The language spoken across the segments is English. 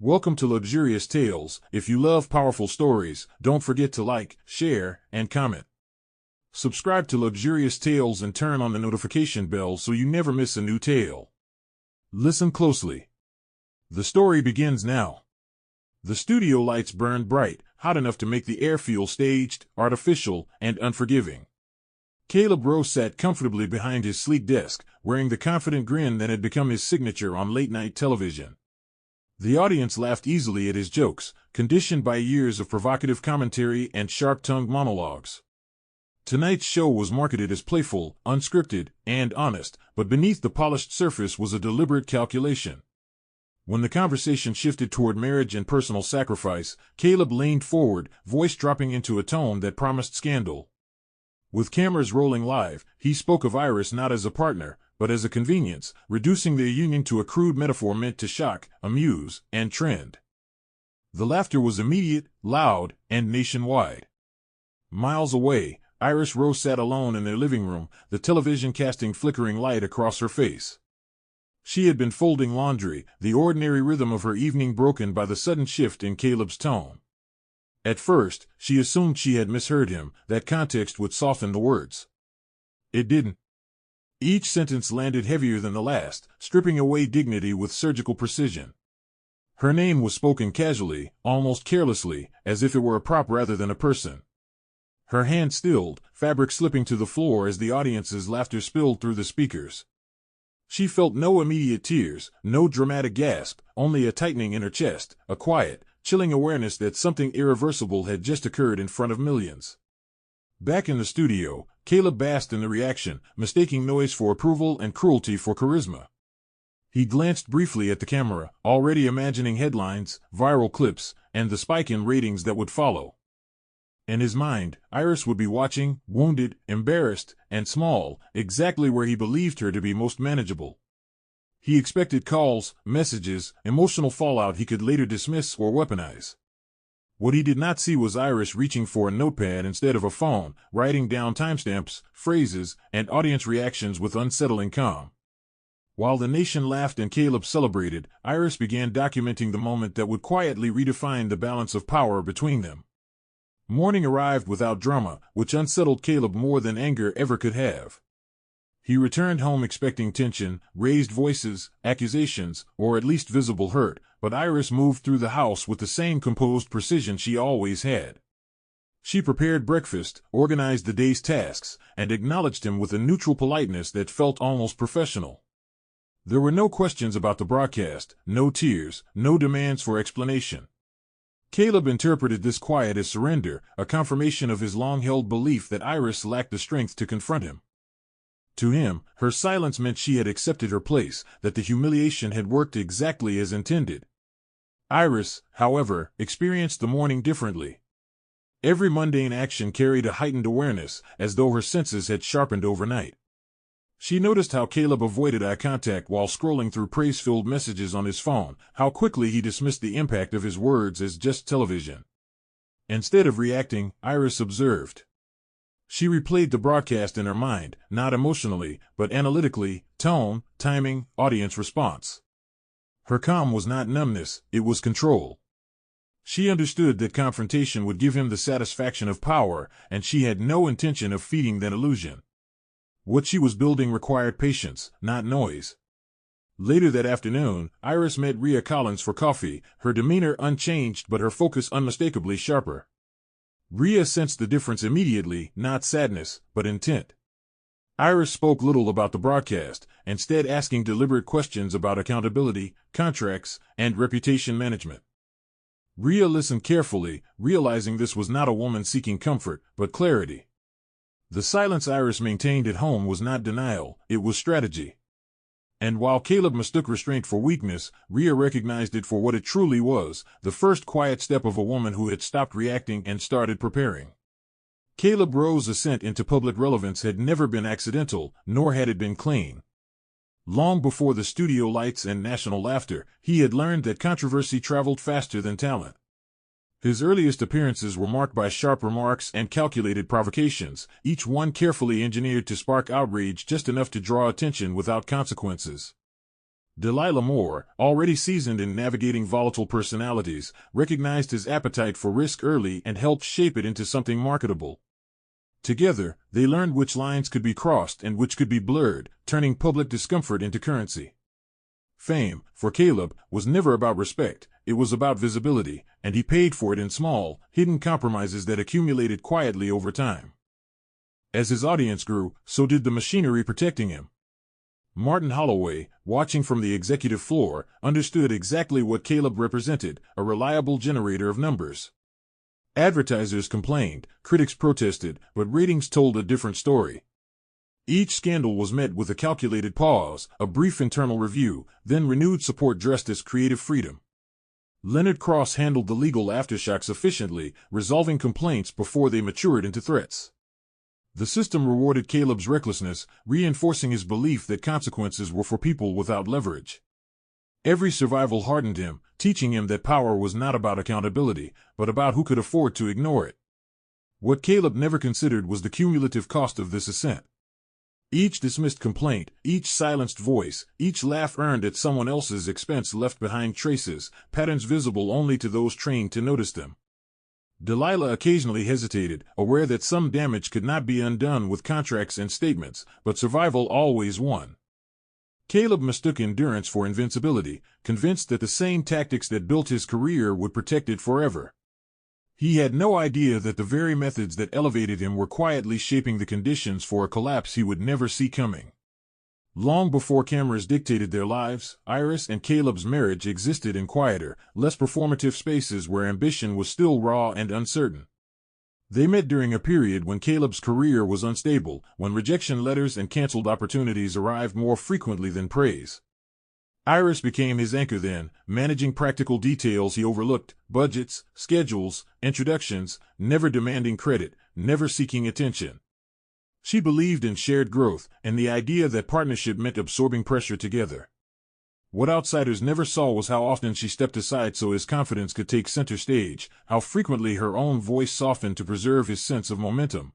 Welcome to Luxurious Tales. If you love powerful stories, don't forget to like, share, and comment. Subscribe to Luxurious Tales and turn on the notification bell so you never miss a new tale. Listen closely. The story begins now. The studio lights burned bright, hot enough to make the air feel staged, artificial, and unforgiving. Caleb Rowe sat comfortably behind his sleek desk, wearing the confident grin that had become his signature on late-night television. The audience laughed easily at his jokes, conditioned by years of provocative commentary and sharp-tongued monologues. Tonight's show was marketed as playful, unscripted, and honest, but beneath the polished surface was a deliberate calculation. When the conversation shifted toward marriage and personal sacrifice, Caleb leaned forward, voice dropping into a tone that promised scandal. With cameras rolling live, he spoke of Iris not as a partner, but as a convenience, reducing their union to a crude metaphor meant to shock, amuse, and trend. The laughter was immediate, loud, and nationwide. Miles away, Iris Rowe sat alone in their living room, the television casting flickering light across her face. She had been folding laundry, the ordinary rhythm of her evening broken by the sudden shift in Caleb's tone. At first, she assumed she had misheard him, that context would soften the words. It didn't. Each sentence landed heavier than the last, stripping away dignity with surgical precision. Her name was spoken casually, almost carelessly, as if it were a prop rather than a person. Her hand stilled, fabric slipping to the floor as the audience's laughter spilled through the speakers. She felt no immediate tears, no dramatic gasp, only a tightening in her chest, a quiet, chilling awareness that something irreversible had just occurred in front of millions. Back in the studio, Caleb basked in the reaction, mistaking noise for approval and cruelty for charisma. He glanced briefly at the camera, already imagining headlines, viral clips, and the spike in ratings that would follow. In his mind, Iris would be watching, wounded, embarrassed, and small, exactly where he believed her to be most manageable. He expected calls, messages, emotional fallout he could later dismiss or weaponize. What he did not see was Iris reaching for a notepad instead of a phone, writing down timestamps, phrases, and audience reactions with unsettling calm. While the nation laughed and Caleb celebrated, Iris began documenting the moment that would quietly redefine the balance of power between them. Morning arrived without drama, which unsettled Caleb more than anger ever could have. He returned home expecting tension, raised voices, accusations, or at least visible hurt, but Iris moved through the house with the same composed precision she always had. She prepared breakfast, organized the day's tasks, and acknowledged him with a neutral politeness that felt almost professional. There were no questions about the broadcast, no tears, no demands for explanation. Caleb interpreted this quiet as surrender, a confirmation of his long-held belief that Iris lacked the strength to confront him. To him, her silence meant she had accepted her place, that the humiliation had worked exactly as intended. Iris, however, experienced the morning differently. Every mundane action carried a heightened awareness, as though her senses had sharpened overnight. She noticed how Caleb avoided eye contact while scrolling through praise-filled messages on his phone, how quickly he dismissed the impact of his words as just television. Instead of reacting, Iris observed. She replayed the broadcast in her mind, not emotionally, but analytically, tone, timing, audience response. Her calm was not numbness, it was control. She understood that confrontation would give him the satisfaction of power, and she had no intention of feeding that illusion. What she was building required patience, not noise. Later that afternoon, Iris met Rhea Collins for coffee, her demeanor unchanged but her focus unmistakably sharper. Rhea sensed the difference immediately, not sadness, but intent. Iris spoke little about the broadcast, instead asking deliberate questions about accountability, contracts, and reputation management. Rhea listened carefully, realizing this was not a woman seeking comfort, but clarity. The silence Iris maintained at home was not denial, it was strategy. And while Caleb mistook restraint for weakness, Rhea recognized it for what it truly was, the first quiet step of a woman who had stopped reacting and started preparing. Caleb Rowe's ascent into public relevance had never been accidental, nor had it been clean. Long before the studio lights and national laughter, he had learned that controversy traveled faster than talent. His earliest appearances were marked by sharp remarks and calculated provocations, each one carefully engineered to spark outrage just enough to draw attention without consequences. Delilah Moore, already seasoned in navigating volatile personalities, recognized his appetite for risk early and helped shape it into something marketable. Together, they learned which lines could be crossed and which could be blurred, turning public discomfort into currency. Fame, for Caleb, was never about respect, it was about visibility, and he paid for it in small, hidden compromises that accumulated quietly over time. As his audience grew, so did the machinery protecting him. Martin Holloway, watching from the executive floor, understood exactly what Caleb represented, a reliable generator of numbers. Advertisers complained, critics protested, but ratings told a different story. Each scandal was met with a calculated pause, a brief internal review, then renewed support dressed as creative freedom. Leonard Cross handled the legal aftershocks efficiently, resolving complaints before they matured into threats. The system rewarded Caleb's recklessness, reinforcing his belief that consequences were for people without leverage. Every survival hardened him, teaching him that power was not about accountability, but about who could afford to ignore it. What Caleb never considered was the cumulative cost of this ascent. Each dismissed complaint, each silenced voice, each laugh earned at someone else's expense left behind traces, patterns visible only to those trained to notice them. Delilah occasionally hesitated, aware that some damage could not be undone with contracts and statements, but survival always won. Caleb mistook endurance for invincibility, convinced that the same tactics that built his career would protect it forever. He had no idea that the very methods that elevated him were quietly shaping the conditions for a collapse he would never see coming. Long before cameras dictated their lives, Iris and Caleb's marriage existed in quieter, less performative spaces where ambition was still raw and uncertain. They met during a period when Caleb's career was unstable, when rejection letters and canceled opportunities arrived more frequently than praise. Iris became his anchor then, managing practical details he overlooked, budgets, schedules, introductions, never demanding credit, never seeking attention. She believed in shared growth, and the idea that partnership meant absorbing pressure together. What outsiders never saw was how often she stepped aside so his confidence could take center stage, how frequently her own voice softened to preserve his sense of momentum.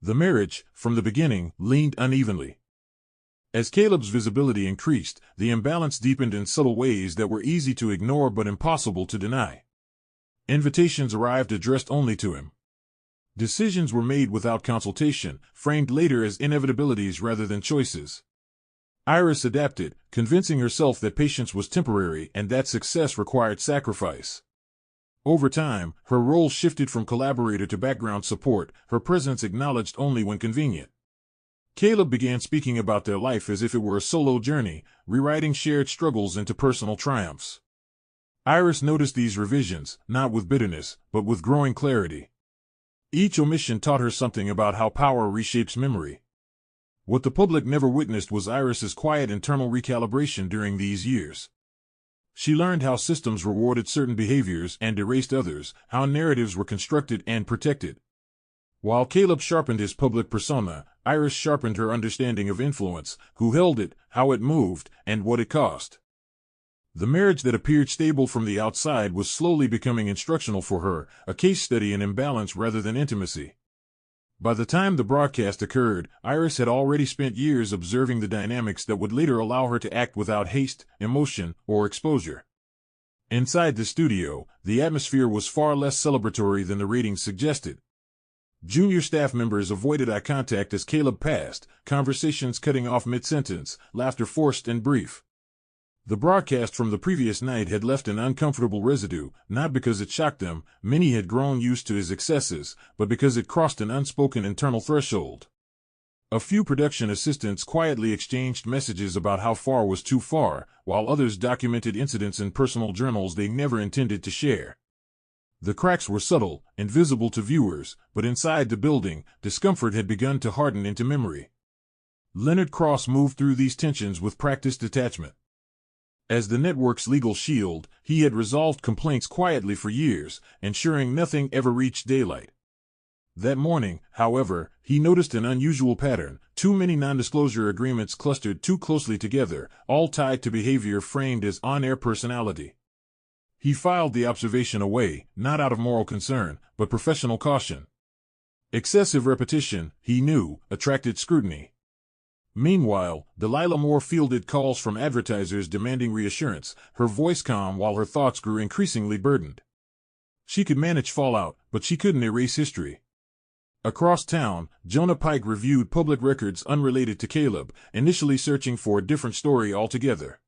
The marriage, from the beginning, leaned unevenly. As Caleb's visibility increased, the imbalance deepened in subtle ways that were easy to ignore but impossible to deny. Invitations arrived addressed only to him. Decisions were made without consultation, framed later as inevitabilities rather than choices. Iris adapted, convincing herself that patience was temporary and that success required sacrifice. Over time, her role shifted from collaborator to background support, her presence acknowledged only when convenient. Caleb began speaking about their life as if it were a solo journey, rewriting shared struggles into personal triumphs. Iris noticed these revisions, not with bitterness, but with growing clarity. Each omission taught her something about how power reshapes memory. What the public never witnessed was Iris's quiet internal recalibration during these years. She learned how systems rewarded certain behaviors and erased others, how narratives were constructed and protected. While Caleb sharpened his public persona, Iris sharpened her understanding of influence, who held it, how it moved, and what it cost. The marriage that appeared stable from the outside was slowly becoming instructional for her, a case study in imbalance rather than intimacy. By the time the broadcast occurred, Iris had already spent years observing the dynamics that would later allow her to act without haste, emotion, or exposure. Inside the studio, the atmosphere was far less celebratory than the ratings suggested. Junior staff members avoided eye contact as Caleb passed, conversations cutting off mid-sentence, laughter forced and brief. The broadcast from the previous night had left an uncomfortable residue, not because it shocked them, many had grown used to his excesses, but because it crossed an unspoken internal threshold. A few production assistants quietly exchanged messages about how far was too far, while others documented incidents in personal journals they never intended to share. The cracks were subtle, invisible to viewers, but inside the building, discomfort had begun to harden into memory. Leonard Cross moved through these tensions with practiced detachment. As the network's legal shield, he had resolved complaints quietly for years, ensuring nothing ever reached daylight. That morning, however, he noticed an unusual pattern: too many non-disclosure agreements clustered too closely together, all tied to behavior framed as on-air personality. He filed the observation away, not out of moral concern, but professional caution. Excessive repetition, he knew, attracted scrutiny. Meanwhile, Delilah Moore fielded calls from advertisers demanding reassurance, her voice calm while her thoughts grew increasingly burdened. She could manage fallout, but she couldn't erase history. Across town, Jonah Pike reviewed public records unrelated to Caleb, initially searching for a different story altogether.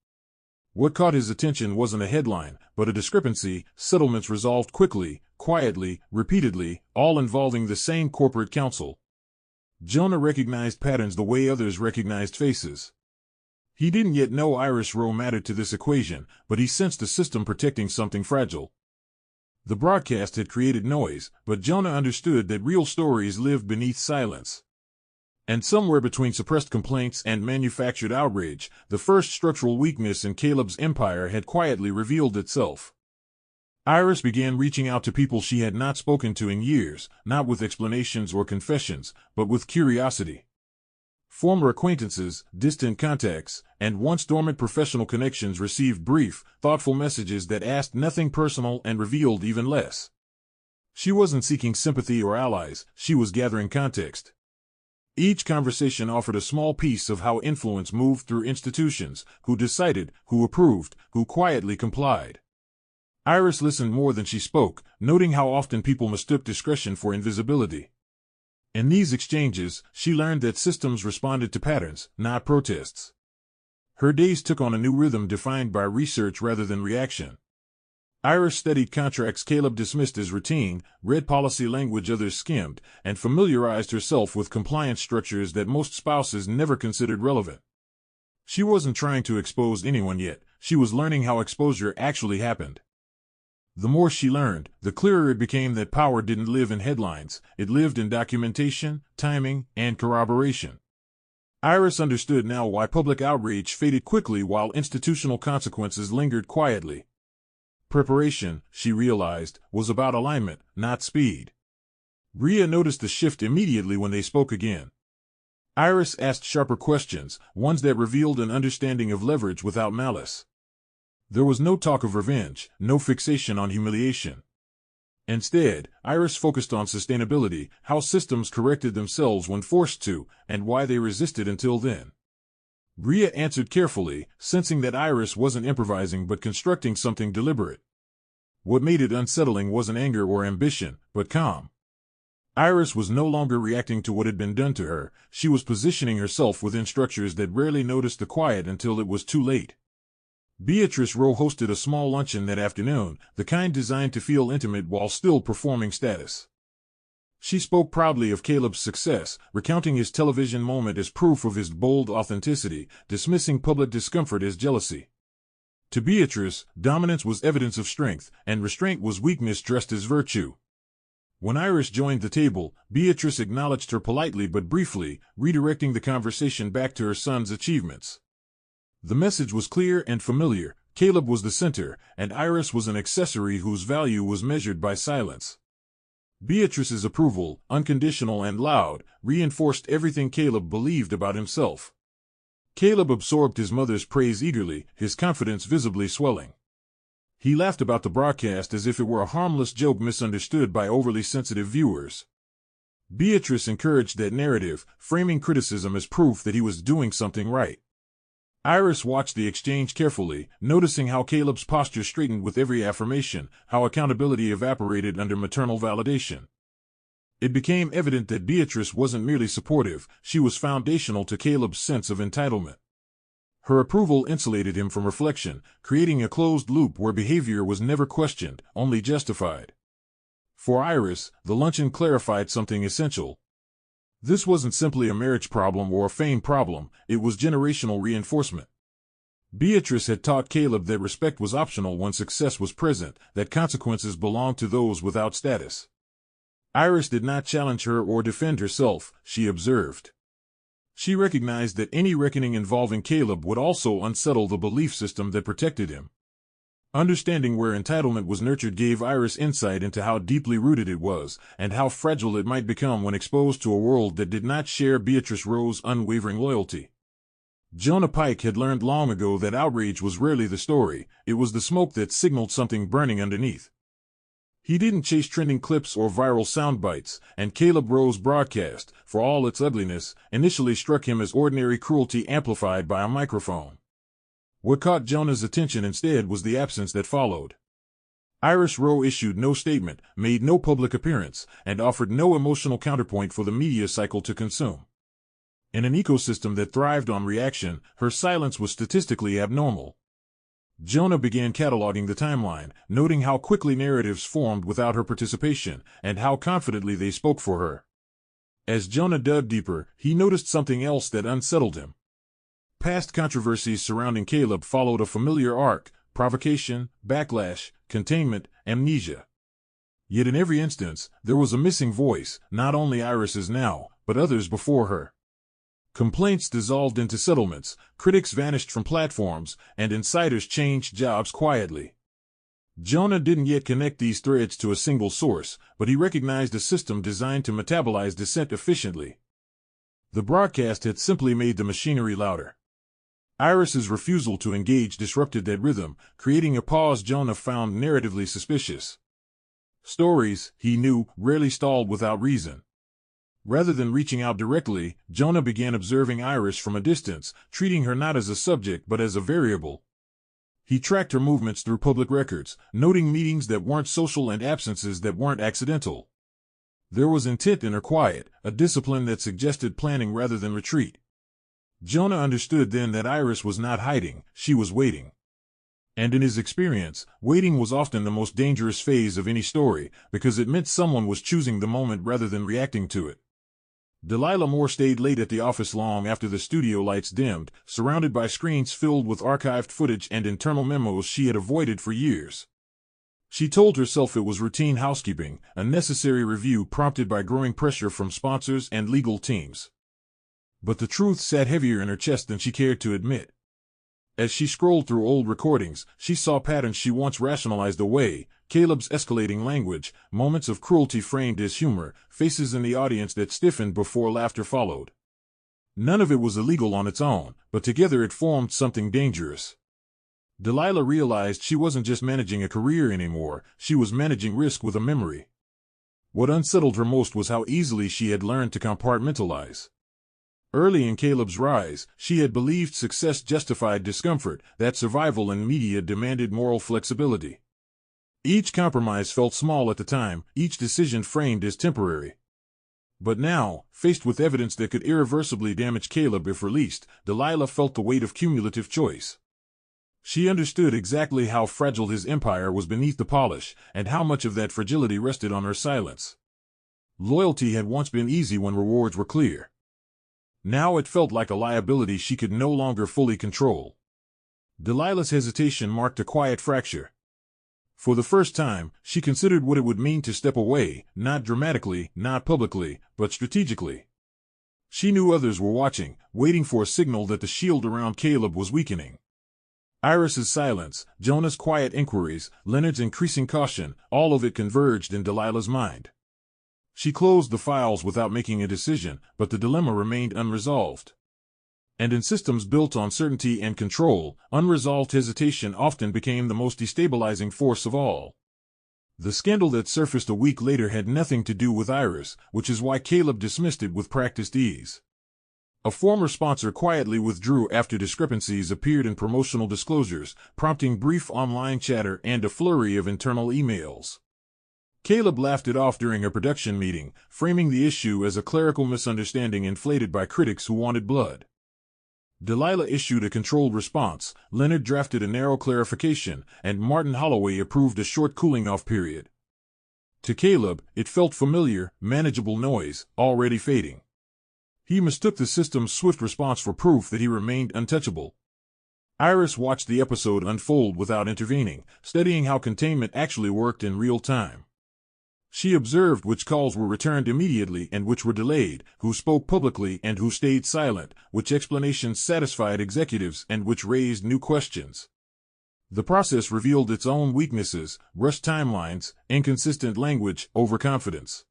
What caught his attention wasn't a headline, but a discrepancy: settlements resolved quickly, quietly, repeatedly, all involving the same corporate counsel. Jonah recognized patterns the way others recognized faces. He didn't yet know Iris Rowe mattered to this equation, but he sensed a system protecting something fragile. The broadcast had created noise, but Jonah understood that real stories lived beneath silence. And somewhere between suppressed complaints and manufactured outrage, the first structural weakness in Caleb's empire had quietly revealed itself. Iris began reaching out to people she had not spoken to in years, not with explanations or confessions, but with curiosity. Former acquaintances, distant contacts, and once dormant professional connections received brief, thoughtful messages that asked nothing personal and revealed even less. She wasn't seeking sympathy or allies, she was gathering context. Each conversation offered a small piece of how influence moved through institutions: who decided, who approved, who quietly complied. Iris listened more than she spoke, noting how often people mistook discretion for invisibility. In these exchanges, she learned that systems responded to patterns, not protests. Her days took on a new rhythm defined by research rather than reaction. Iris studied contracts Caleb dismissed as routine, read policy language others skimmed, and familiarized herself with compliance structures that most spouses never considered relevant. She wasn't trying to expose anyone yet, she was learning how exposure actually happened. The more she learned, the clearer it became that power didn't live in headlines, it lived in documentation, timing, and corroboration. Iris understood now why public outrage faded quickly while institutional consequences lingered quietly. Preparation, she realized, was about alignment, not speed. Rhea noticed the shift immediately when they spoke again. Iris asked sharper questions, ones that revealed an understanding of leverage without malice. There was no talk of revenge, no fixation on humiliation. Instead, Iris focused on sustainability, how systems corrected themselves when forced to, and why they resisted until then. Rhea answered carefully, sensing that Iris wasn't improvising but constructing something deliberate. What made it unsettling wasn't anger or ambition, but calm. Iris was no longer reacting to what had been done to her, she was positioning herself within structures that rarely noticed the quiet until it was too late. Beatrice Rowe hosted a small luncheon that afternoon, the kind designed to feel intimate while still performing status. She spoke proudly of Caleb's success, recounting his television moment as proof of his bold authenticity, dismissing public discomfort as jealousy. To Beatrice, dominance was evidence of strength, and restraint was weakness dressed as virtue. When Iris joined the table, Beatrice acknowledged her politely but briefly, redirecting the conversation back to her son's achievements. The message was clear and familiar: Caleb was the center, and Iris was an accessory whose value was measured by silence. Beatrice's approval, unconditional and loud, reinforced everything Caleb believed about himself. Caleb absorbed his mother's praise eagerly, his confidence visibly swelling. He laughed about the broadcast as if it were a harmless joke misunderstood by overly sensitive viewers. Beatrice encouraged that narrative, framing criticism as proof that he was doing something right. Iris watched the exchange carefully, noticing how Caleb's posture straightened with every affirmation, how accountability evaporated under maternal validation. It became evident that Beatrice wasn't merely supportive, she was foundational to Caleb's sense of entitlement. Her approval insulated him from reflection, creating a closed loop where behavior was never questioned, only justified. For Iris, the luncheon clarified something essential. This wasn't simply a marriage problem or a fame problem, it was generational reinforcement. Beatrice had taught Caleb that respect was optional when success was present, that consequences belonged to those without status. Iris did not challenge her or defend herself, she observed. She recognized that any reckoning involving Caleb would also unsettle the belief system that protected him. Understanding where entitlement was nurtured gave Iris insight into how deeply rooted it was, and how fragile it might become when exposed to a world that did not share Beatrice Rowe's unwavering loyalty. Jonah Pike had learned long ago that outrage was rarely the story, it was the smoke that signaled something burning underneath. He didn't chase trending clips or viral sound bites, and Caleb Rowe's broadcast, for all its ugliness, initially struck him as ordinary cruelty amplified by a microphone. What caught Jonah's attention instead was the absence that followed. Iris Rowe issued no statement, made no public appearance, and offered no emotional counterpoint for the media cycle to consume. In an ecosystem that thrived on reaction, her silence was statistically abnormal. Jonah began cataloging the timeline, noting how quickly narratives formed without her participation, and how confidently they spoke for her. As Jonah dug deeper, he noticed something else that unsettled him. Past controversies surrounding Caleb followed a familiar arc: provocation, backlash, containment, amnesia. Yet in every instance, there was a missing voice, not only Iris's now, but others before her. Complaints dissolved into settlements, critics vanished from platforms, and insiders changed jobs quietly. Jonah didn't yet connect these threads to a single source, but he recognized a system designed to metabolize dissent efficiently. The broadcast had simply made the machinery louder. Iris's refusal to engage disrupted that rhythm, creating a pause Jonah found narratively suspicious. Stories, he knew, rarely stalled without reason. Rather than reaching out directly, Jonah began observing Iris from a distance, treating her not as a subject but as a variable. He tracked her movements through public records, noting meetings that weren't social and absences that weren't accidental. There was intent in her quiet, a discipline that suggested planning rather than retreat. Jonah understood then that Iris was not hiding, she was waiting. And in his experience, waiting was often the most dangerous phase of any story, because it meant someone was choosing the moment rather than reacting to it. Delilah Moore stayed late at the office long after the studio lights dimmed, surrounded by screens filled with archived footage and internal memos she had avoided for years. She told herself it was routine housekeeping, a necessary review prompted by growing pressure from sponsors and legal teams. But the truth sat heavier in her chest than she cared to admit. As she scrolled through old recordings, she saw patterns she once rationalized away: Caleb's escalating language, moments of cruelty framed as humor, faces in the audience that stiffened before laughter followed. None of it was illegal on its own, but together it formed something dangerous. Delilah realized she wasn't just managing a career anymore, she was managing risk with a memory. What unsettled her most was how easily she had learned to compartmentalize. Early in Caleb's rise, she had believed success justified discomfort, that survival in media demanded moral flexibility. Each compromise felt small at the time, each decision framed as temporary. But now, faced with evidence that could irreversibly damage Caleb if released, Delilah felt the weight of cumulative choice. She understood exactly how fragile his empire was beneath the polish, and how much of that fragility rested on her silence. Loyalty had once been easy when rewards were clear. Now it felt like a liability she could no longer fully control. Delilah's hesitation marked a quiet fracture. For the first time, she considered what it would mean to step away, not dramatically, not publicly, but strategically. She knew others were watching, waiting for a signal that the shield around Caleb was weakening. Iris's silence, Jonah's quiet inquiries, Leonard's increasing caution, all of it converged in Delilah's mind. She closed the files without making a decision, but the dilemma remained unresolved. And in systems built on certainty and control, unresolved hesitation often became the most destabilizing force of all. The scandal that surfaced a week later had nothing to do with Iris, which is why Caleb dismissed it with practiced ease. A former sponsor quietly withdrew after discrepancies appeared in promotional disclosures, prompting brief online chatter and a flurry of internal emails. Caleb laughed it off during a production meeting, framing the issue as a clerical misunderstanding inflated by critics who wanted blood. Delilah issued a controlled response, Leonard drafted a narrow clarification, and Martin Holloway approved a short cooling-off period. To Caleb, it felt familiar, manageable noise, already fading. He mistook the system's swift response for proof that he remained untouchable. Iris watched the episode unfold without intervening, studying how containment actually worked in real time. She observed which calls were returned immediately and which were delayed, who spoke publicly and who stayed silent, which explanations satisfied executives and which raised new questions. The process revealed its own weaknesses: rushed timelines, inconsistent language, overconfidence.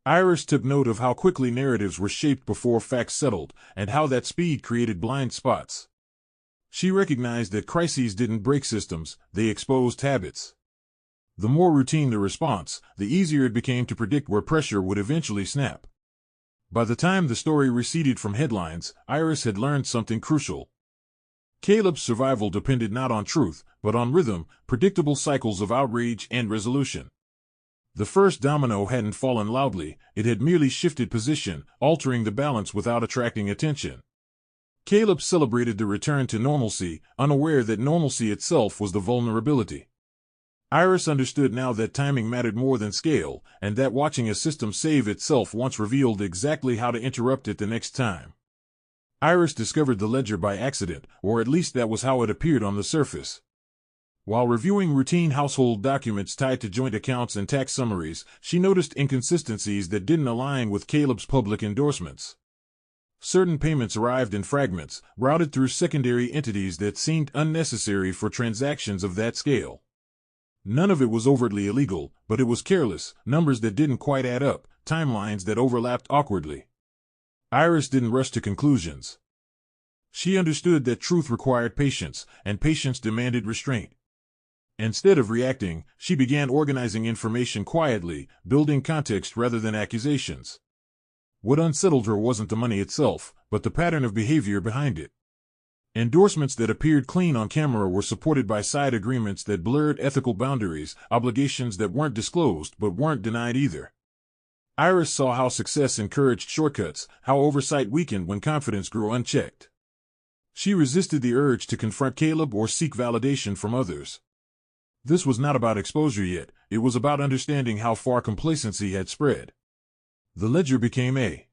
Iris took note of how quickly narratives were shaped before facts settled, and how that speed created blind spots. She recognized that crises didn't break systems, they exposed habits. The more routine the response, the easier it became to predict where pressure would eventually snap. By the time the story receded from headlines, Iris had learned something crucial. Caleb's survival depended not on truth, but on rhythm, predictable cycles of outrage and resolution. The first domino hadn't fallen loudly, it had merely shifted position, altering the balance without attracting attention. Caleb celebrated the return to normalcy, unaware that normalcy itself was the vulnerability. Iris understood now that timing mattered more than scale, and that watching a system save itself once revealed exactly how to interrupt it the next time. Iris discovered the ledger by accident, or at least that was how it appeared on the surface. While reviewing routine household documents tied to joint accounts and tax summaries, she noticed inconsistencies that didn't align with Caleb's public endorsements. Certain payments arrived in fragments, routed through secondary entities that seemed unnecessary for transactions of that scale. None of it was overtly illegal, but it was careless, numbers that didn't quite add up, timelines that overlapped awkwardly. Iris didn't rush to conclusions. She understood that truth required patience, and patience demanded restraint. Instead of reacting, she began organizing information quietly, building context rather than accusations. What unsettled her wasn't the money itself, but the pattern of behavior behind it. Endorsements that appeared clean on camera were supported by side agreements that blurred ethical boundaries, obligations that weren't disclosed but weren't denied either. Iris saw how success encouraged shortcuts, how oversight weakened when confidence grew unchecked. She resisted the urge to confront Caleb or seek validation from others. This was not about exposure yet, it was about understanding how far complacency had spread. The ledger became a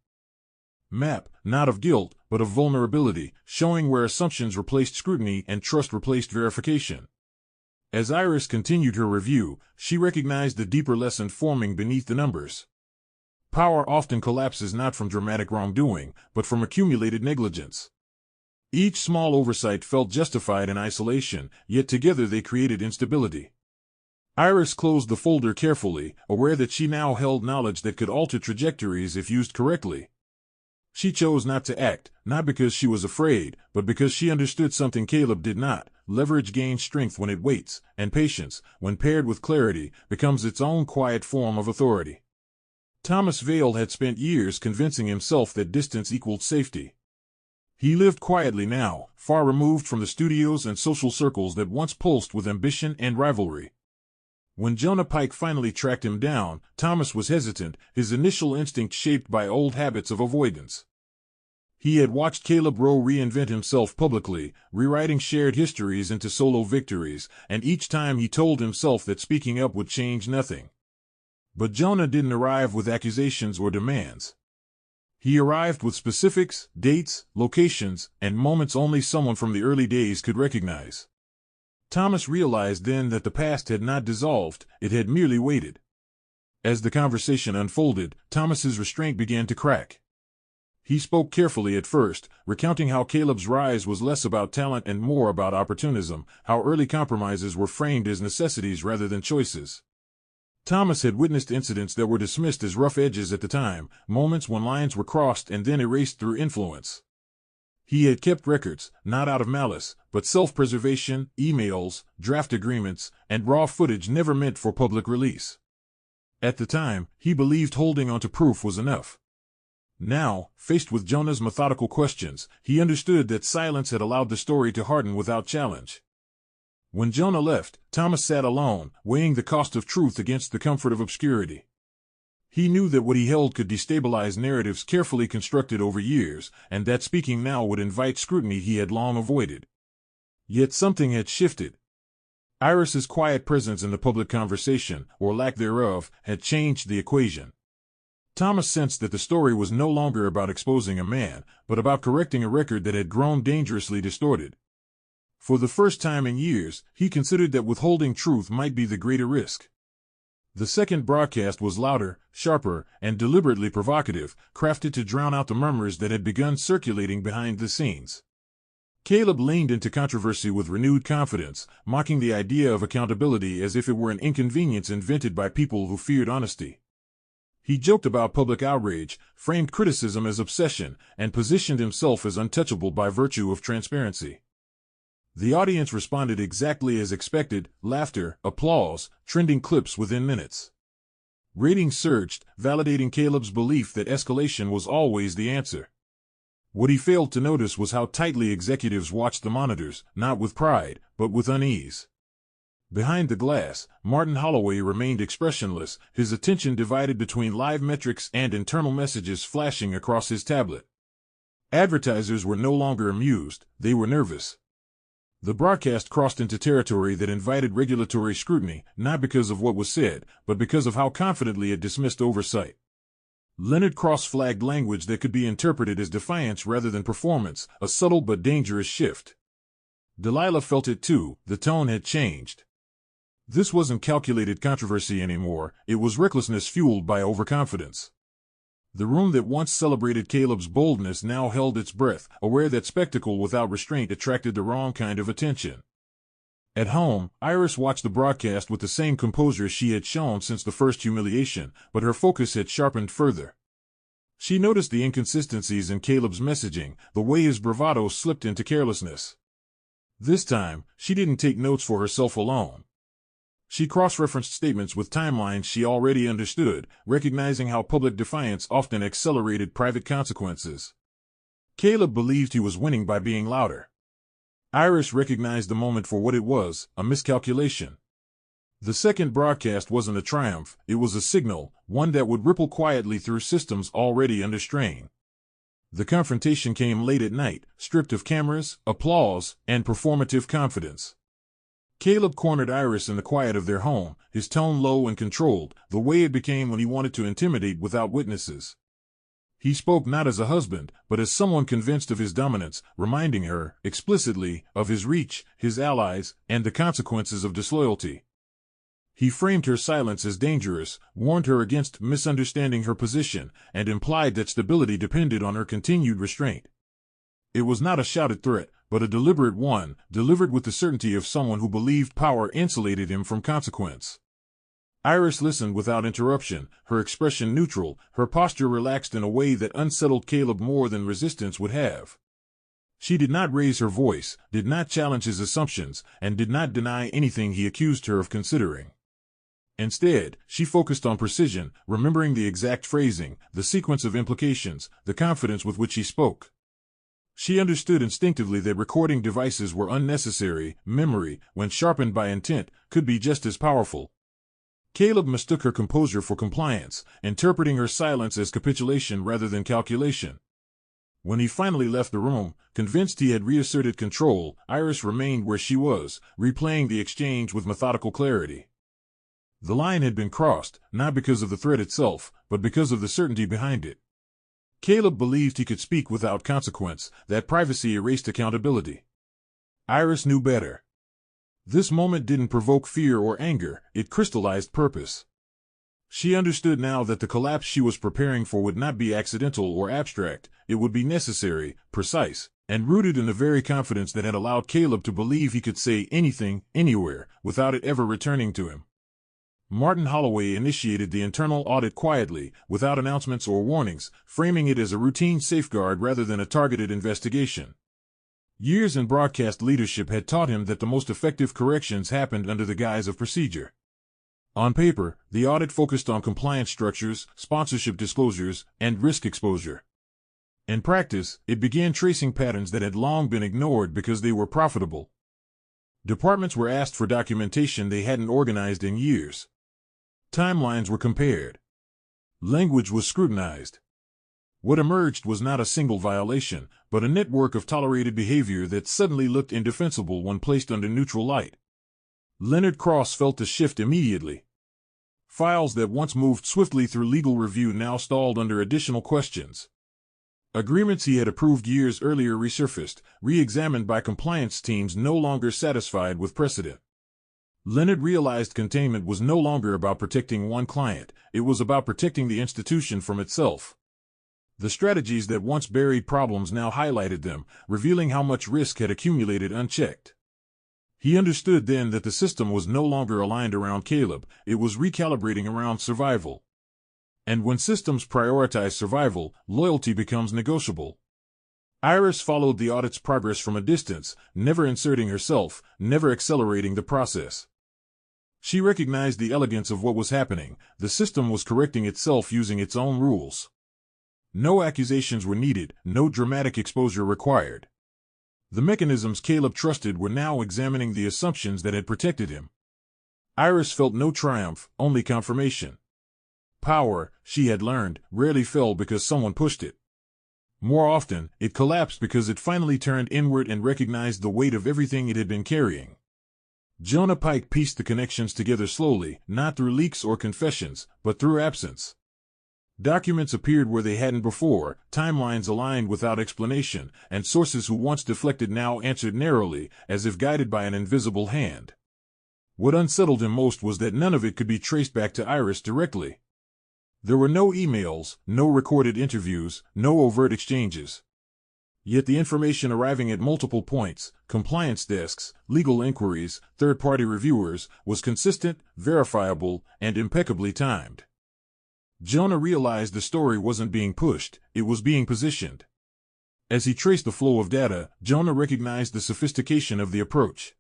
map, not of guilt, but of vulnerability, showing where assumptions replaced scrutiny and trust replaced verification. As Iris continued her review, she recognized the deeper lesson forming beneath the numbers. Power often collapses not from dramatic wrongdoing, but from accumulated negligence. Each small oversight felt justified in isolation, yet together they created instability. Iris closed the folder carefully, aware that she now held knowledge that could alter trajectories if used correctly. She chose not to act, not because she was afraid, but because she understood something Caleb did not. Leverage gains strength when it waits, and patience, when paired with clarity, becomes its own quiet form of authority. Thomas Vale had spent years convincing himself that distance equaled safety. He lived quietly now, far removed from the studios and social circles that once pulsed with ambition and rivalry. When Jonah Pike finally tracked him down, Thomas was hesitant, his initial instinct shaped by old habits of avoidance. He had watched Caleb Rowe reinvent himself publicly, rewriting shared histories into solo victories, and each time he told himself that speaking up would change nothing. But Jonah didn't arrive with accusations or demands. He arrived with specifics, dates, locations, and moments only someone from the early days could recognize. Thomas realized then that the past had not dissolved, it had merely waited. As the conversation unfolded, Thomas's restraint began to crack. He spoke carefully at first, recounting how Caleb's rise was less about talent and more about opportunism, how early compromises were framed as necessities rather than choices. Thomas had witnessed incidents that were dismissed as rough edges at the time, moments when lines were crossed and then erased through influence. He had kept records, not out of malice, but self-preservation, emails, draft agreements, and raw footage never meant for public release. At the time, he believed holding onto proof was enough. Now, faced with Jonah's methodical questions, he understood that silence had allowed the story to harden without challenge. When Jonah left, Thomas sat alone, weighing the cost of truth against the comfort of obscurity. He knew that what he held could destabilize narratives carefully constructed over years, and that speaking now would invite scrutiny he had long avoided. Yet something had shifted. Iris's quiet presence in the public conversation, or lack thereof, had changed the equation. Thomas sensed that the story was no longer about exposing a man, but about correcting a record that had grown dangerously distorted. For the first time in years, he considered that withholding truth might be the greater risk. The second broadcast was louder, sharper, and deliberately provocative, crafted to drown out the murmurs that had begun circulating behind the scenes. Caleb leaned into controversy with renewed confidence, mocking the idea of accountability as if it were an inconvenience invented by people who feared honesty. He joked about public outrage, framed criticism as obsession, and positioned himself as untouchable by virtue of transparency. The audience responded exactly as expected: laughter, applause, trending clips within minutes. Ratings surged, validating Caleb's belief that escalation was always the answer. What he failed to notice was how tightly executives watched the monitors, not with pride, but with unease. Behind the glass, Martin Holloway remained expressionless, his attention divided between live metrics and internal messages flashing across his tablet. Advertisers were no longer amused, they were nervous. The broadcast crossed into territory that invited regulatory scrutiny, not because of what was said, but because of how confidently it dismissed oversight. Leonard Cross flagged language that could be interpreted as defiance rather than performance, a subtle but dangerous shift. Delilah felt it too, the tone had changed. This wasn't calculated controversy anymore, it was recklessness fueled by overconfidence. The room that once celebrated Caleb's boldness now held its breath, aware that spectacle without restraint attracted the wrong kind of attention. At home, Iris watched the broadcast with the same composure she had shown since the first humiliation, but her focus had sharpened further. She noticed the inconsistencies in Caleb's messaging, the way his bravado slipped into carelessness. This time, she didn't take notes for herself alone. She cross-referenced statements with timelines she already understood, recognizing how public defiance often accelerated private consequences. Caleb believed he was winning by being louder. Iris recognized the moment for what it was, a miscalculation. The second broadcast wasn't a triumph, it was a signal, one that would ripple quietly through systems already under strain. The confrontation came late at night, stripped of cameras, applause, and performative confidence. Caleb cornered Iris in the quiet of their home, his tone low and controlled, the way it became when he wanted to intimidate without witnesses. He spoke not as a husband, but as someone convinced of his dominance, reminding her, explicitly, of his reach, his allies, and the consequences of disloyalty. He framed her silence as dangerous, warned her against misunderstanding her position, and implied that stability depended on her continued restraint. It was not a shouted threat, but a deliberate one, delivered with the certainty of someone who believed power insulated him from consequence. Iris listened without interruption, her expression neutral, her posture relaxed in a way that unsettled Caleb more than resistance would have. She did not raise her voice, did not challenge his assumptions, and did not deny anything he accused her of considering. Instead, she focused on precision, remembering the exact phrasing, the sequence of implications, the confidence with which he spoke. She understood instinctively that recording devices were unnecessary. Memory, when sharpened by intent, could be just as powerful. Caleb mistook her composure for compliance, interpreting her silence as capitulation rather than calculation. When he finally left the room, convinced he had reasserted control, Iris remained where she was, replaying the exchange with methodical clarity. The line had been crossed, not because of the threat itself, but because of the certainty behind it. Caleb believed he could speak without consequence, that privacy erased accountability. Iris knew better. This moment didn't provoke fear or anger, it crystallized purpose. She understood now that the collapse she was preparing for would not be accidental or abstract, it would be necessary, precise, and rooted in the very confidence that had allowed Caleb to believe he could say anything, anywhere, without it ever returning to him. Martin Holloway initiated the internal audit quietly, without announcements or warnings, framing it as a routine safeguard rather than a targeted investigation. Years in broadcast leadership had taught him that the most effective corrections happened under the guise of procedure. On paper, the audit focused on compliance structures, sponsorship disclosures, and risk exposure. In practice, it began tracing patterns that had long been ignored because they were profitable. Departments were asked for documentation they hadn't organized in years. Timelines were compared. Language was scrutinized. What emerged was not a single violation, but a network of tolerated behavior that suddenly looked indefensible when placed under neutral light. Leonard Cross felt the shift immediately. Files that once moved swiftly through legal review now stalled under additional questions. Agreements he had approved years earlier resurfaced, re-examined by compliance teams no longer satisfied with precedent. Leonard realized containment was no longer about protecting one client, it was about protecting the institution from itself. The strategies that once buried problems now highlighted them, revealing how much risk had accumulated unchecked. He understood then that the system was no longer aligned around Caleb, it was recalibrating around survival. And when systems prioritize survival, loyalty becomes negotiable. Iris followed the audit's progress from a distance, never inserting herself, never accelerating the process. She recognized the elegance of what was happening. The system was correcting itself using its own rules. No accusations were needed, no dramatic exposure required. The mechanisms Caleb trusted were now examining the assumptions that had protected him. Iris felt no triumph, only confirmation. Power, she had learned, rarely fell because someone pushed it. More often, it collapsed because it finally turned inward and recognized the weight of everything it had been carrying. Jonah Pike pieced the connections together slowly, not through leaks or confessions, but through absence. Documents appeared where they hadn't before, timelines aligned without explanation, and sources who once deflected now answered narrowly, as if guided by an invisible hand. What unsettled him most was that none of it could be traced back to Iris directly. There were no emails, no recorded interviews, no overt exchanges. Yet the information arriving at multiple points, compliance desks, legal inquiries, third-party reviewers, was consistent, verifiable, and impeccably timed. Jonah realized the story wasn't being pushed, it was being positioned. As he traced the flow of data, Jonah recognized the sophistication of the approach.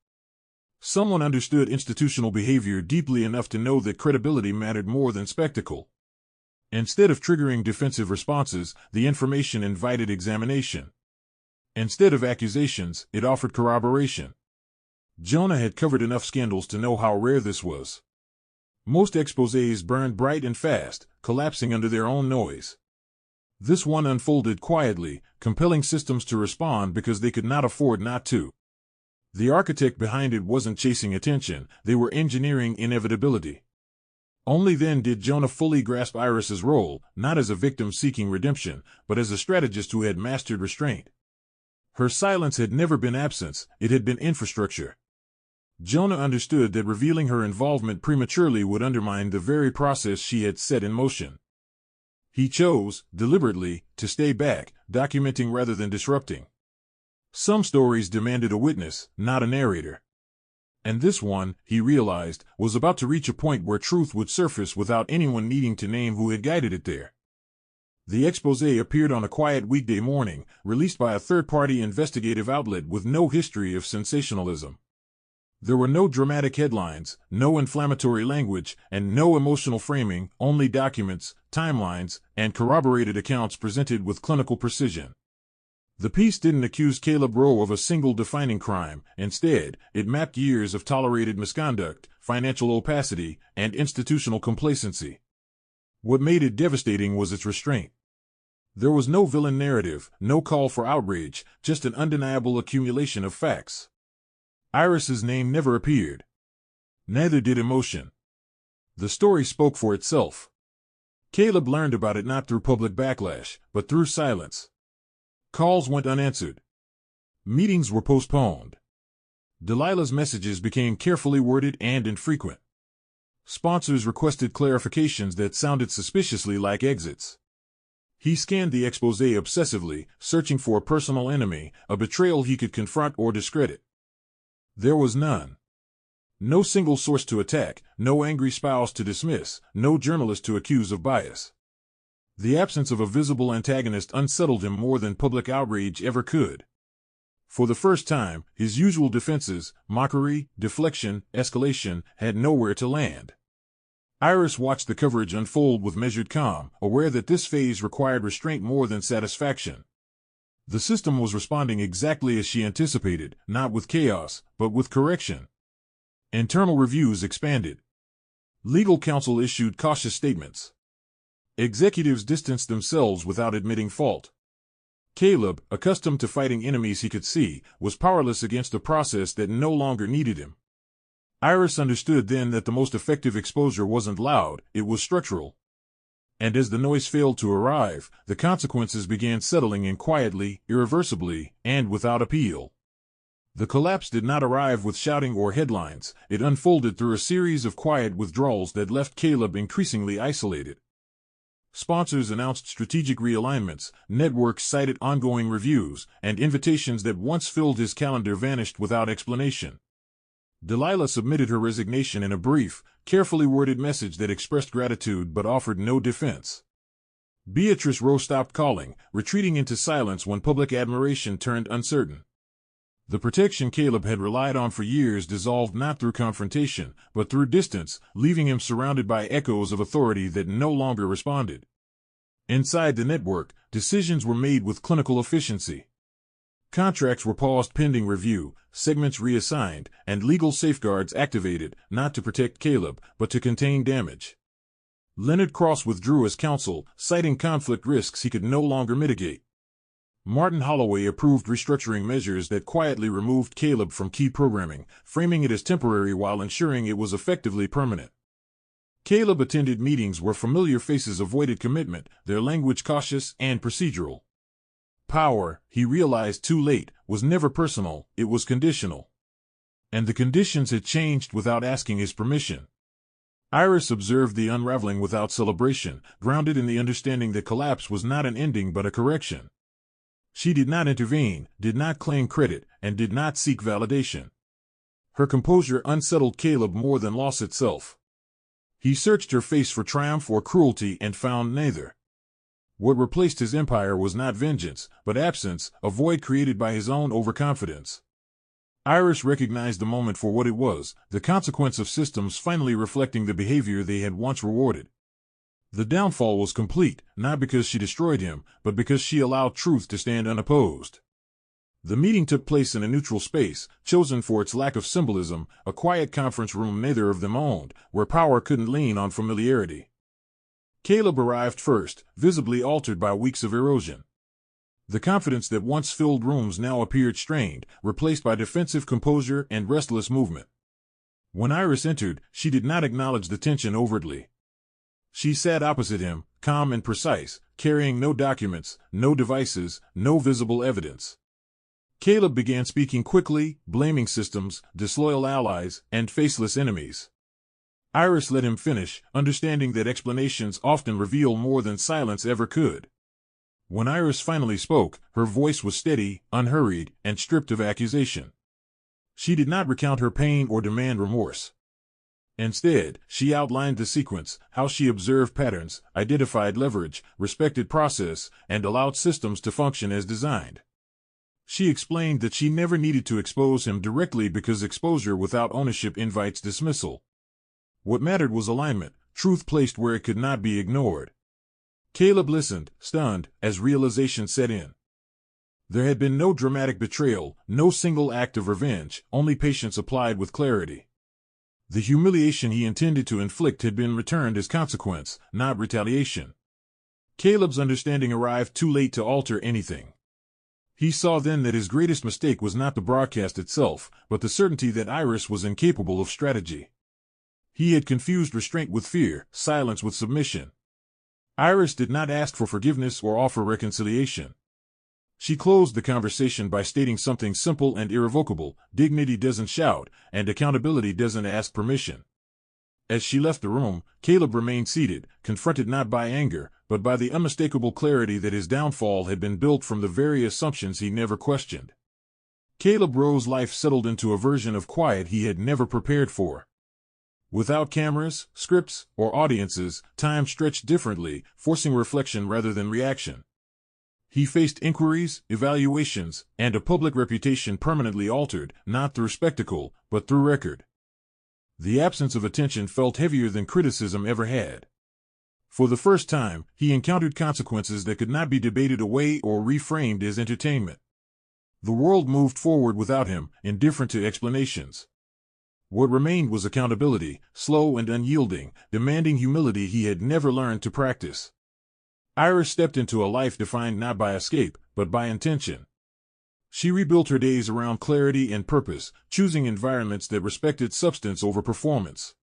Someone understood institutional behavior deeply enough to know that credibility mattered more than spectacle. Instead of triggering defensive responses, the information invited examination. Instead of accusations, it offered corroboration. Jonah had covered enough scandals to know how rare this was. Most exposés burned bright and fast, collapsing under their own noise. This one unfolded quietly, compelling systems to respond because they could not afford not to. The architect behind it wasn't chasing attention, they were engineering inevitability. Only then did Jonah fully grasp Iris's role, not as a victim seeking redemption, but as a strategist who had mastered restraint. Her silence had never been absence, it had been infrastructure. Jonah understood that revealing her involvement prematurely would undermine the very process she had set in motion. He chose, deliberately, to stay back, documenting rather than disrupting. Some stories demanded a witness, not a narrator. And this one, he realized, was about to reach a point where truth would surface without anyone needing to name who had guided it there. The exposé appeared on a quiet weekday morning, released by a third-party investigative outlet with no history of sensationalism. There were no dramatic headlines, no inflammatory language, and no emotional framing, only documents, timelines, and corroborated accounts presented with clinical precision. The piece didn't accuse Caleb Rowe of a single defining crime. Instead, it mapped years of tolerated misconduct, financial opacity, and institutional complacency. What made it devastating was its restraint. There was no villain narrative, no call for outrage, just an undeniable accumulation of facts. Iris's name never appeared. Neither did emotion. The story spoke for itself. Caleb learned about it not through public backlash, but through silence. Calls went unanswered. Meetings were postponed. Delilah's messages became carefully worded and infrequent. Sponsors requested clarifications that sounded suspiciously like exits. He scanned the exposé obsessively, searching for a personal enemy, a betrayal he could confront or discredit. There was none. No single source to attack, no angry spouse to dismiss, no journalist to accuse of bias. The absence of a visible antagonist unsettled him more than public outrage ever could. For the first time, his usual defenses, mockery, deflection, escalation, had nowhere to land. Iris watched the coverage unfold with measured calm, aware that this phase required restraint more than satisfaction. The system was responding exactly as she anticipated, not with chaos, but with correction. Internal reviews expanded. Legal counsel issued cautious statements. Executives distanced themselves without admitting fault. Caleb, accustomed to fighting enemies he could see, was powerless against a process that no longer needed him. Iris understood then that the most effective exposure wasn't loud, it was structural. And as the noise failed to arrive, the consequences began settling in quietly, irreversibly, and without appeal. The collapse did not arrive with shouting or headlines, it unfolded through a series of quiet withdrawals that left Caleb increasingly isolated. Sponsors announced strategic realignments, networks cited ongoing reviews, and invitations that once filled his calendar vanished without explanation. Delilah submitted her resignation in a brief, carefully worded message that expressed gratitude but offered no defense. Beatrice Rowe stopped calling, retreating into silence when public admiration turned uncertain. The protection Caleb had relied on for years dissolved not through confrontation, but through distance, leaving him surrounded by echoes of authority that no longer responded. Inside the network, decisions were made with clinical efficiency. Contracts were paused pending review, segments reassigned, and legal safeguards activated, not to protect Caleb, but to contain damage. Leonard Cross withdrew as counsel, citing conflict risks he could no longer mitigate. Martin Holloway approved restructuring measures that quietly removed Caleb from key programming, framing it as temporary while ensuring it was effectively permanent. Caleb attended meetings where familiar faces avoided commitment, their language cautious and procedural. Power, he realized too late, was never personal, it was conditional. And the conditions had changed without asking his permission. Iris observed the unraveling without celebration, grounded in the understanding that collapse was not an ending but a correction. She did not intervene, did not claim credit, and did not seek validation. Her composure unsettled Caleb more than loss itself. He searched her face for triumph or cruelty and found neither. What replaced his empire was not vengeance, but absence, a void created by his own overconfidence. Iris recognized the moment for what it was, the consequence of systems finally reflecting the behavior they had once rewarded. The downfall was complete, not because she destroyed him, but because she allowed truth to stand unopposed. The meeting took place in a neutral space, chosen for its lack of symbolism, a quiet conference room neither of them owned, where power couldn't lean on familiarity. Caleb arrived first, visibly altered by weeks of erosion. The confidence that once filled rooms now appeared strained, replaced by defensive composure and restless movement. When Iris entered, she did not acknowledge the tension overtly. She sat opposite him, calm and precise, carrying no documents, no devices, no visible evidence. Caleb began speaking quickly, blaming systems, disloyal allies, and faceless enemies. Iris let him finish, understanding that explanations often reveal more than silence ever could. When Iris finally spoke, her voice was steady, unhurried, and stripped of accusation. She did not recount her pain or demand remorse. Instead, she outlined the sequence, how she observed patterns, identified leverage, respected process, and allowed systems to function as designed. She explained that she never needed to expose him directly because exposure without ownership invites dismissal. What mattered was alignment, truth placed where it could not be ignored. Caleb listened, stunned, as realization set in. There had been no dramatic betrayal, no single act of revenge, only patience applied with clarity. The humiliation he intended to inflict had been returned as consequence, not retaliation. Caleb's understanding arrived too late to alter anything. He saw then that his greatest mistake was not the broadcast itself, but the certainty that Iris was incapable of strategy. He had confused restraint with fear, silence with submission. Iris did not ask for forgiveness or offer reconciliation. She closed the conversation by stating something simple and irrevocable: dignity doesn't shout, and accountability doesn't ask permission. As she left the room, Caleb remained seated, confronted not by anger, but by the unmistakable clarity that his downfall had been built from the very assumptions he never questioned. Caleb Rowe's life settled into a version of quiet he had never prepared for. Without cameras, scripts, or audiences, time stretched differently, forcing reflection rather than reaction. He faced inquiries, evaluations, and a public reputation permanently altered, not through spectacle, but through record. The absence of attention felt heavier than criticism ever had. For the first time, he encountered consequences that could not be debated away or reframed as entertainment. The world moved forward without him, indifferent to explanations. What remained was accountability, slow and unyielding, demanding humility he had never learned to practice. Iris stepped into a life defined not by escape, but by intention. She rebuilt her days around clarity and purpose, choosing environments that respected substance over performance.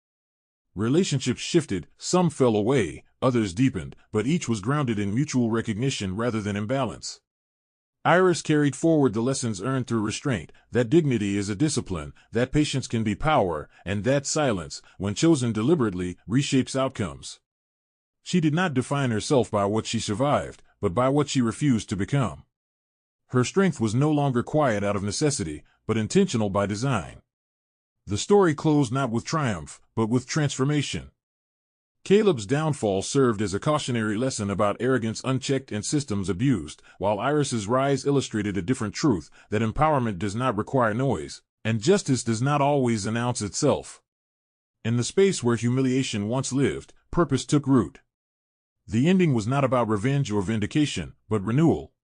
Relationships shifted, some fell away, others deepened, but each was grounded in mutual recognition rather than imbalance. Iris carried forward the lessons earned through restraint, that dignity is a discipline, that patience can be power, and that silence, when chosen deliberately, reshapes outcomes. She did not define herself by what she survived, but by what she refused to become. Her strength was no longer quiet out of necessity, but intentional by design. The story closed not with triumph, but with transformation. Caleb's downfall served as a cautionary lesson about arrogance unchecked and systems abused, while Iris's rise illustrated a different truth, that empowerment does not require noise, and justice does not always announce itself. In the space where humiliation once lived, purpose took root. The ending was not about revenge or vindication, but renewal.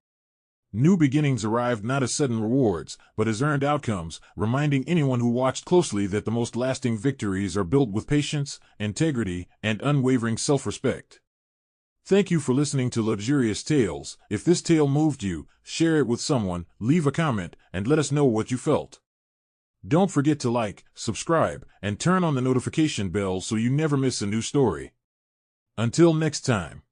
New beginnings arrived not as sudden rewards, but as earned outcomes, reminding anyone who watched closely that the most lasting victories are built with patience, integrity, and unwavering self-respect. Thank you for listening to Luxurious Tales. If this tale moved you, share it with someone, leave a comment, and let us know what you felt. Don't forget to like, subscribe, and turn on the notification bell so you never miss a new story. Until next time.